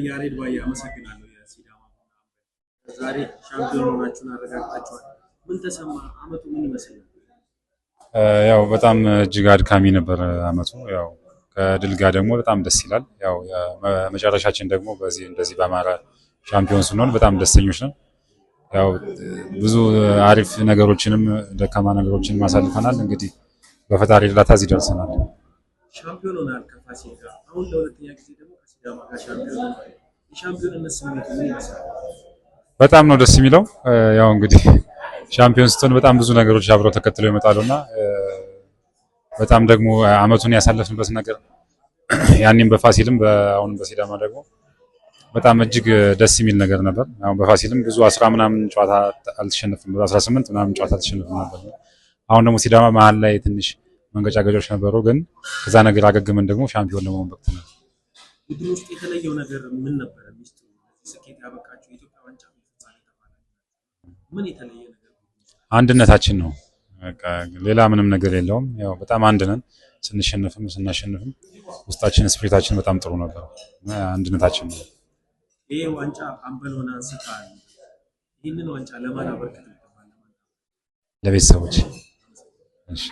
ያሬድ ባይ አመሰግናለሁ። የሲዳማ ዛሬ ሻምፒዮን ሆናችሁን አረጋግጣችኋል። ምን ተሰማ? አመቱ ምን ይመስላል? ያው በጣም እጅግ አድካሚ ነበር አመቱ። ያው ከድል ጋር ደግሞ በጣም ደስ ይላል። ያው መጨረሻችን ደግሞ በዚህ እንደዚህ በአማራ ሻምፒዮን ስንሆን በጣም ደስተኞች ነን። ያው ብዙ አሪፍ ነገሮችንም ደካማ ነገሮችንም አሳልፈናል። እንግዲህ በፈጣሪ እርዳታ እዚህ ደርሰናል። ሻምፒዮን ሆናል ከፋሲል ጋር። አሁን ለሁለተኛ ጊዜ ደግሞ ከሲዳማ ጋር ሻምፒዮን ሆናል። የሻምፒዮንነት ስሜቱ ምን ይመስላል? በጣም ነው ደስ የሚለው። ያው እንግዲህ ሻምፒዮን ስትሆን በጣም ብዙ ነገሮች አብረው ተከትለው ይመጣሉና በጣም ደግሞ አመቱን ያሳለፍንበት ነገር ያኔም በፋሲልም አሁንም በሲዳማ ደግሞ በጣም እጅግ ደስ የሚል ነገር ነበር። አሁን በፋሲልም ብዙ 10 ምናምን ጨዋታ አልተሸነፍንም፣ 18 ምናምን ጨዋታ አልተሸነፍንም ነበር። አሁን ደግሞ ሲዳማ መሀል ላይ ትንሽ መንገጫገጮች ነበሩ፣ ግን ከዛ ነገር አገግመን ደግሞ ሻምፒዮን ለመሆን በቅተናል። ቡድን ውስጥ የተለየው ነገር ምን ነበር? ሚስጥሩ ስኬት ያበቃችሁ የኢትዮጵያ ዋንጫ ፍጻሜ ተፋላሚ ምን የተለየ ነገር? አንድነታችን ነው። በቃ ሌላ ምንም ነገር የለውም። ያው በጣም አንድ ነን። ስንሸነፍም ስናሸንፍም ውስጣችን ስፒሪታችን በጣም ጥሩ ነበር። አንድነታችን ነው። ይሄ ዋንጫ አምበል ሆነ አንስታል። ይህንን ዋንጫ ለማን አበርክተው? ለቤተሰቦች። እሺ